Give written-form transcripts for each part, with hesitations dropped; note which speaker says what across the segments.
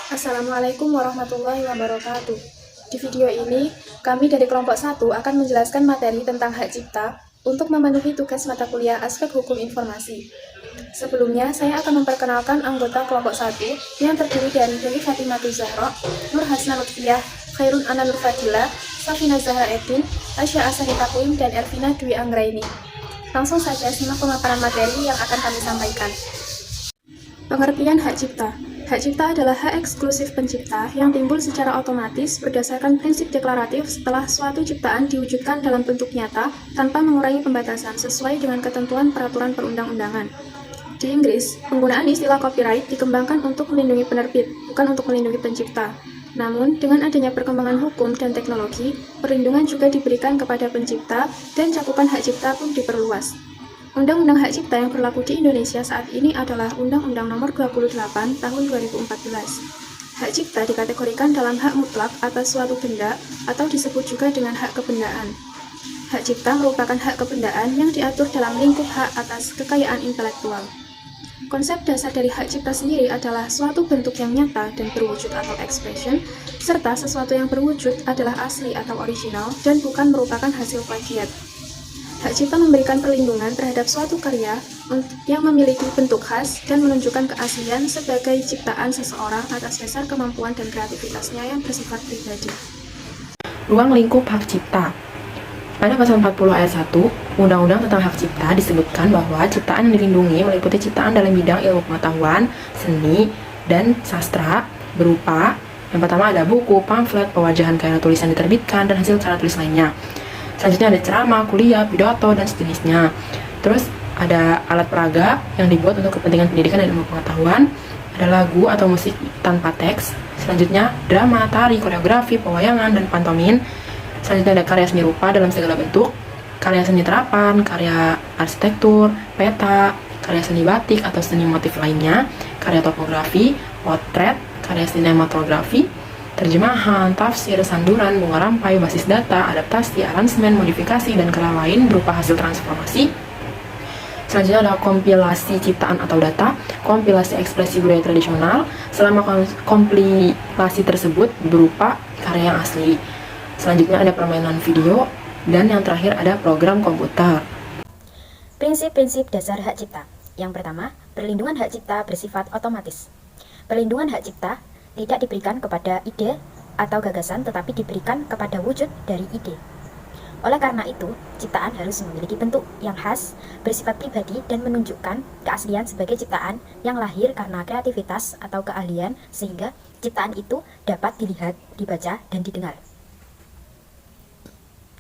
Speaker 1: Assalamualaikum warahmatullahi wabarakatuh. Di video ini, kami dari kelompok 1 akan menjelaskan materi tentang hak cipta untuk memenuhi tugas mata kuliah aspek hukum informasi. Sebelumnya, saya akan memperkenalkan anggota kelompok 1 yang terdiri dari Dewi Fatimah Zahra, Nur Hasna Lutfiyah, Khairun Ana Nur Fadila, Safina Zahra Edin, Asya Asari Takwim, dan Elvina Dwi Anggraini. Langsung saja simak pemaparan materi yang akan kami sampaikan. Pengertian hak cipta. Hak cipta adalah hak eksklusif pencipta yang timbul secara otomatis berdasarkan prinsip deklaratif setelah suatu ciptaan diwujudkan dalam bentuk nyata tanpa mengurangi pembatasan sesuai dengan ketentuan peraturan perundang-undangan. Di Inggris, penggunaan istilah copyright dikembangkan untuk melindungi penerbit, bukan untuk melindungi pencipta. Namun, dengan adanya perkembangan hukum dan teknologi, perlindungan juga diberikan kepada pencipta dan cakupan hak cipta pun diperluas. Undang-Undang Hak Cipta yang berlaku di Indonesia saat ini adalah Undang-Undang Nomor 28 Tahun 2014. Hak cipta dikategorikan dalam hak mutlak atas suatu benda atau disebut juga dengan hak kebendaan. Hak cipta merupakan hak kebendaan yang diatur dalam lingkup hak atas kekayaan intelektual. Konsep dasar dari hak cipta sendiri adalah suatu bentuk yang nyata dan berwujud atau expression, serta sesuatu yang berwujud adalah asli atau original dan bukan merupakan hasil plagiat. Hak cipta memberikan perlindungan terhadap suatu karya yang memiliki bentuk khas dan menunjukkan keaslian sebagai ciptaan seseorang atas dasar kemampuan dan kreativitasnya yang bersifat pribadi.
Speaker 2: Ruang lingkup hak cipta. Pada pasal 40 ayat 1, Undang-Undang tentang Hak Cipta disebutkan bahwa ciptaan yang dilindungi meliputi ciptaan dalam bidang ilmu pengetahuan, seni, dan sastra berupa yang pertama ada buku, pamflet, pewajahan karya tulisan diterbitkan, dan hasil karya tulis lainnya. Selanjutnya ada ceramah, kuliah, pidato, dan sejenisnya. Terus ada alat peraga yang dibuat untuk kepentingan pendidikan dan ilmu pengetahuan. Ada lagu atau musik tanpa teks. Selanjutnya drama, tari, koreografi, pewayangan, dan pantomin. Selanjutnya ada karya seni rupa dalam segala bentuk, karya seni terapan, karya arsitektur, peta, karya seni batik atau seni motif lainnya, karya topografi, potret, karya sinematografi, terjemahan, tafsir, sanduran, bunga rampai, basis data, adaptasi, aransemen, modifikasi, dan karya lain berupa hasil transformasi. Selanjutnya ada kompilasi ciptaan atau data, kompilasi ekspresi budaya tradisional, selama kompilasi tersebut berupa karya yang asli. Selanjutnya ada permainan video, dan yang terakhir ada program komputer.
Speaker 3: Prinsip-prinsip dasar hak cipta. Yang pertama, perlindungan hak cipta bersifat otomatis. Perlindungan hak cipta tidak diberikan kepada ide atau gagasan, tetapi diberikan kepada wujud dari ide. Oleh karena itu, ciptaan harus memiliki bentuk yang khas, bersifat pribadi, dan menunjukkan keaslian sebagai ciptaan yang lahir karena kreativitas atau keahlian, sehingga ciptaan itu dapat dilihat, dibaca, dan didengar.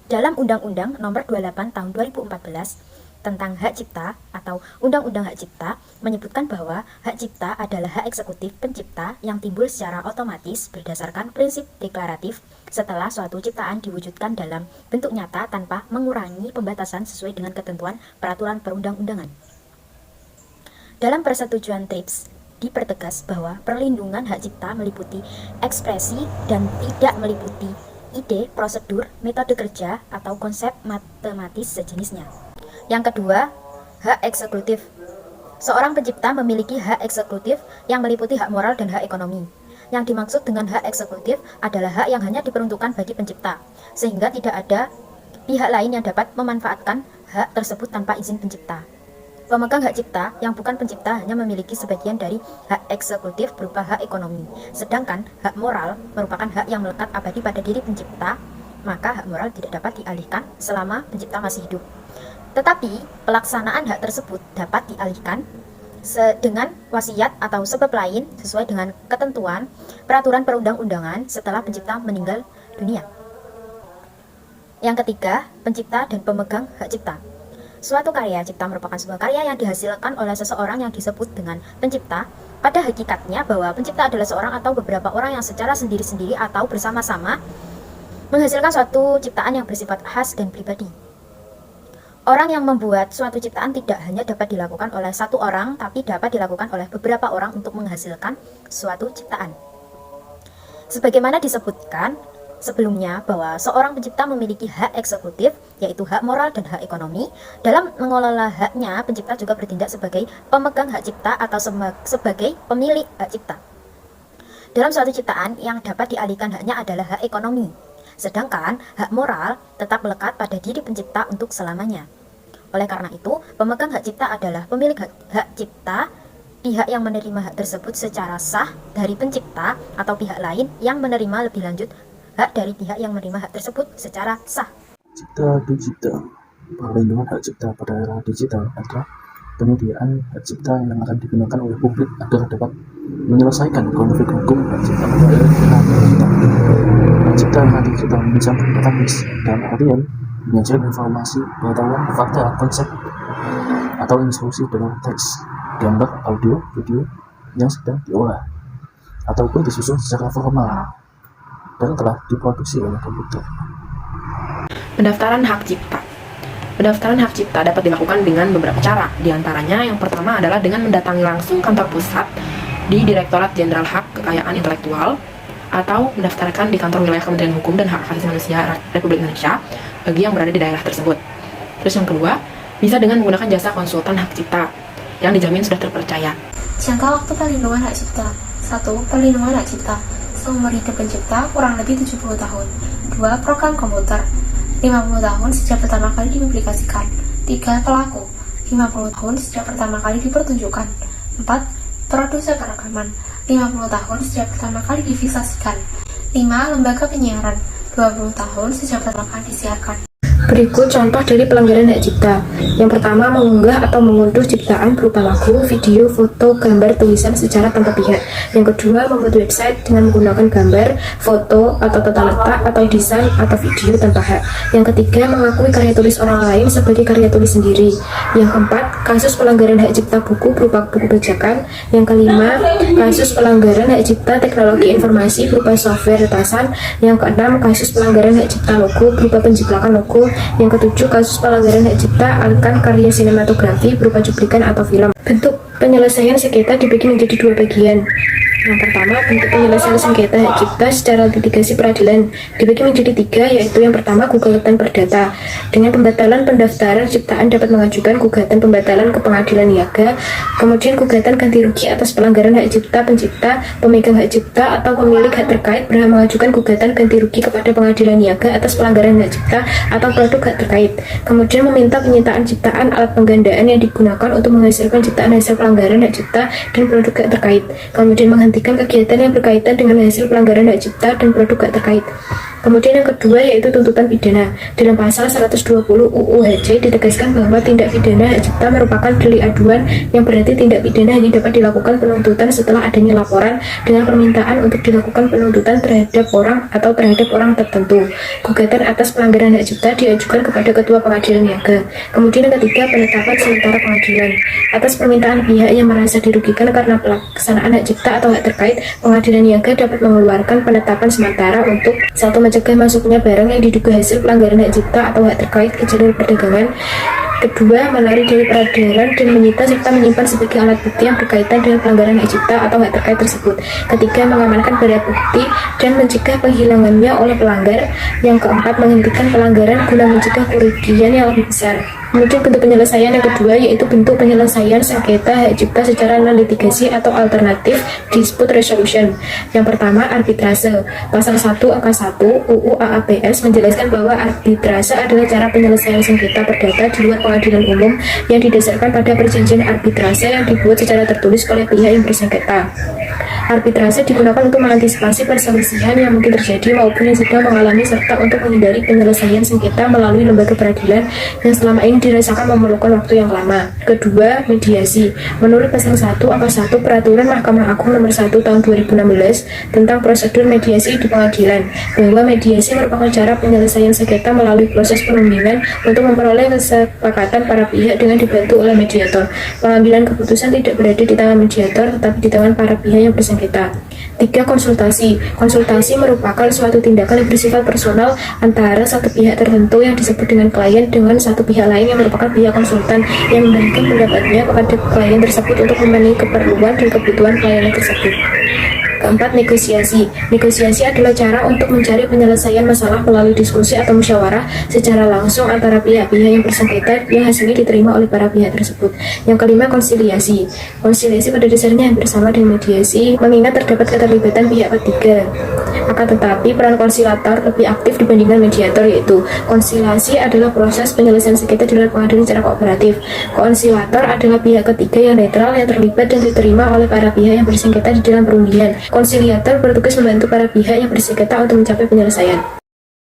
Speaker 3: Dalam Undang-Undang Nomor 28 Tahun 2014 tentang hak cipta atau Undang-Undang Hak Cipta menyebutkan bahwa hak cipta adalah hak eksekutif pencipta yang timbul secara otomatis berdasarkan prinsip deklaratif setelah suatu ciptaan diwujudkan dalam bentuk nyata tanpa mengurangi pembatasan sesuai dengan ketentuan peraturan perundang-undangan. Dalam persetujuan TRIPS dipertegas bahwa perlindungan hak cipta meliputi ekspresi dan tidak meliputi ide, prosedur, metode kerja, atau konsep matematis sejenisnya. Yang kedua, hak eksekutif. Seorang pencipta memiliki hak eksekutif yang meliputi hak moral dan hak ekonomi. Yang dimaksud dengan hak eksekutif adalah hak yang hanya diperuntukkan bagi pencipta, sehingga tidak ada pihak lain yang dapat memanfaatkan hak tersebut tanpa izin pencipta. Pemegang hak cipta yang bukan pencipta hanya memiliki sebagian dari hak eksekutif berupa hak ekonomi, sedangkan hak moral merupakan hak yang melekat abadi pada diri pencipta, maka hak moral tidak dapat dialihkan selama pencipta masih hidup. Tetapi pelaksanaan hak tersebut dapat dialihkan dengan wasiat atau sebab lain sesuai dengan ketentuan peraturan perundang-undangan setelah pencipta meninggal dunia. Yang ketiga, pencipta dan pemegang hak cipta. Suatu karya cipta merupakan sebuah karya yang dihasilkan oleh seseorang yang disebut dengan pencipta. Pada hakikatnya bahwa pencipta adalah seorang atau beberapa orang yang secara sendiri-sendiri atau bersama-sama menghasilkan suatu ciptaan yang bersifat khas dan pribadi. Orang yang membuat suatu ciptaan tidak hanya dapat dilakukan oleh satu orang, tapi dapat dilakukan oleh beberapa orang untuk menghasilkan suatu ciptaan. Sebagaimana disebutkan sebelumnya bahwa seorang pencipta memiliki hak eksekutif, yaitu hak moral dan hak ekonomi. Dalam mengelola haknya, pencipta juga bertindak sebagai pemegang hak cipta atau sebagai pemilik hak cipta. Dalam suatu ciptaan yang dapat dialihkan haknya adalah hak ekonomi, sedangkan hak moral tetap melekat pada diri pencipta untuk selamanya. Oleh karena itu, pemegang hak cipta adalah pemilik hak cipta, pihak yang menerima hak tersebut secara sah dari pencipta, atau pihak lain yang menerima lebih lanjut hak dari pihak yang menerima hak tersebut secara sah.
Speaker 4: Cipta Digita. Perlindungan hak cipta pada era digital adalah penyediaan hak cipta yang akan digunakan oleh publik agar dapat menyelesaikan konflik hukum hak cipta pada era digital. Hak cipta era digital mencakup database dalam artian menyajikan informasi, pengetahuan, fakta, konsep, atau instruksi dalam teks, gambar, audio, video yang sedang diolah ataupun disusun secara formal dan telah diproduksi oleh komputer.
Speaker 2: Pendaftaran hak cipta. Pendaftaran hak cipta dapat dilakukan dengan beberapa cara. Di antaranya yang pertama adalah dengan mendatangi langsung kantor pusat di Direktorat Jenderal Hak Kekayaan Intelektual, atau mendaftarkan di kantor wilayah Kementerian Hukum dan Hak Asasi Manusia Republik Indonesia bagi yang berada di daerah tersebut. Terus yang kedua, bisa dengan menggunakan jasa konsultan hak cipta yang dijamin sudah terpercaya.
Speaker 1: Jangka waktu perlindungan hak cipta. 1. Perlindungan hak cipta. Seumur hidup pencipta kurang lebih 70 tahun. 2. Program komputer. 50 tahun sejak pertama kali dipublikasikan. 3. Pelaku. 50 tahun sejak pertama kali dipertunjukkan. 4. Produser perekaman. 50 tahun sejak pertama kali divisasikan. 5. Lembaga penyiaran. 20 tahun sejak pertama kali disiarkan.
Speaker 5: Berikut contoh dari pelanggaran hak cipta. Yang pertama, mengunggah atau mengunduh ciptaan berupa lagu, video, foto, gambar, tulisan secara tanpa pihak. Yang kedua, membuat website dengan menggunakan gambar, foto, atau tata letak, atau desain, atau video tanpa hak. Yang ketiga, mengakui karya tulis orang lain sebagai karya tulis sendiri. Yang keempat, kasus pelanggaran hak cipta buku berupa buku bajakan. Yang kelima, kasus pelanggaran hak cipta teknologi informasi berupa software retasan. Yang keenam, kasus pelanggaran hak cipta logo berupa penjiplakan logo. Yang ketujuh, kasus pelanggaran hak cipta akan karya sinematografi berupa cuplikan atau film. Bentuk penyelesaian sengketa dibagi menjadi dua bagian. Yang pertama, bentuk penyelesaian sengketa hak cipta secara litigasi peradilan dibagi menjadi tiga, yaitu yang pertama, gugatan perdata. Dengan pembatalan pendaftaran ciptaan dapat mengajukan gugatan pembatalan ke pengadilan niaga, kemudian gugatan ganti rugi atas pelanggaran hak cipta pencipta, pemegang hak cipta, atau pemilik hak terkait berhak mengajukan gugatan ganti rugi kepada pengadilan niaga atas pelanggaran hak cipta atau produk hak terkait. Kemudian meminta penyitaan ciptaan alat penggandaan yang digunakan untuk menghasilkan ciptaan hasil pelanggaran hak cipta dan produk hak terkait. Kemudian menghentikan kegiatan yang berkaitan dengan hasil pelanggaran hak cipta dan produk hak terkait. Kemudian yang kedua, yaitu tuntutan pidana. Dalam pasal 120 UU HC ditegaskan bahwa tindak pidana hak cipta merupakan delik aduan, yang berarti tindak pidana hanya dapat dilakukan penuntutan setelah adanya laporan dengan permintaan untuk dilakukan penuntutan terhadap orang atau terhadap orang tertentu. Gugatan atas pelanggaran hak cipta diajukan kepada Ketua Pengadilan Niaga. Kemudian yang ketiga, penetapan sementara pengadilan. Atas permintaan pihak yang merasa dirugikan karena pelaksanaan hak cipta atau hak terkait, Pengadilan Niaga dapat mengeluarkan penetapan sementara untuk: 1. Mencegah masuknya barang yang diduga hasil pelanggaran hak cipta atau hak terkait ke jalur perdagangan. Kedua, melari dari peredaran dan menyita serta menyimpan sebagai alat bukti yang berkaitan dengan pelanggaran hak cipta atau hak terkait tersebut. Ketiga, mengamankan barang bukti dan mencegah penghilangannya oleh pelanggar. Yang keempat, menghentikan pelanggaran guna mencegah kerugian yang lebih besar. Kemudian bentuk penyelesaian yang kedua, yaitu bentuk penyelesaian sengketa hak cipta secara non-litigasi atau alternatif dispute resolution. Yang pertama, arbitrase. Pasal 1 angka 1 UU AAPS menjelaskan bahwa arbitrase adalah cara penyelesaian sengketa perdata di luar pengadilan umum yang didasarkan pada perjanjian arbitrase yang dibuat secara tertulis oleh pihak yang bersengketa. Arbitrase digunakan untuk mengantisipasi perselisihan yang mungkin terjadi maupun yang sedang mengalami, serta untuk menghindari penyelesaian sengketa melalui lembaga peradilan yang selama ini dirasakan memerlukan waktu yang lama. Kedua, mediasi. Menurut pasal 1 angka 1 Peraturan Mahkamah Agung nomor 1 tahun 2016 tentang prosedur mediasi di pengadilan, bahwa mediasi merupakan cara penyelesaian sengketa melalui proses perundingan untuk memperoleh kesepakatan para pihak dengan dibantu oleh mediator. Pengambilan keputusan tidak berada di tangan mediator, tetapi di tangan para pihak yang bersengketa. 3. Konsultasi. Konsultasi merupakan suatu tindakan yang bersifat personal antara satu pihak tertentu yang disebut dengan klien dengan satu pihak lain yang merupakan pihak konsultan yang memberikan pendapatnya kepada klien tersebut untuk memenuhi keperluan dan kebutuhan klien tersebut. keempat, negosiasi. Negosiasi adalah cara untuk mencari penyelesaian masalah melalui diskusi atau musyawarah secara langsung antara pihak-pihak yang bersengketa yang hasilnya diterima oleh para pihak tersebut. Yang kelima, konsiliasi. Konsiliasi pada dasarnya hampir sama dengan mediasi, mengingat terdapat keterlibatan pihak ketiga. Akan tetapi, peran konsilator lebih aktif dibandingkan mediator, yaitu konsiliasi adalah proses penyelesaian sengketa di luar pengadilan secara kooperatif. Konsilator adalah pihak ketiga yang netral yang terlibat dan diterima oleh para pihak yang bersengketa di dalam perundingan. Konsiliator bertugas membantu para pihak yang bersengketa untuk mencapai penyelesaian.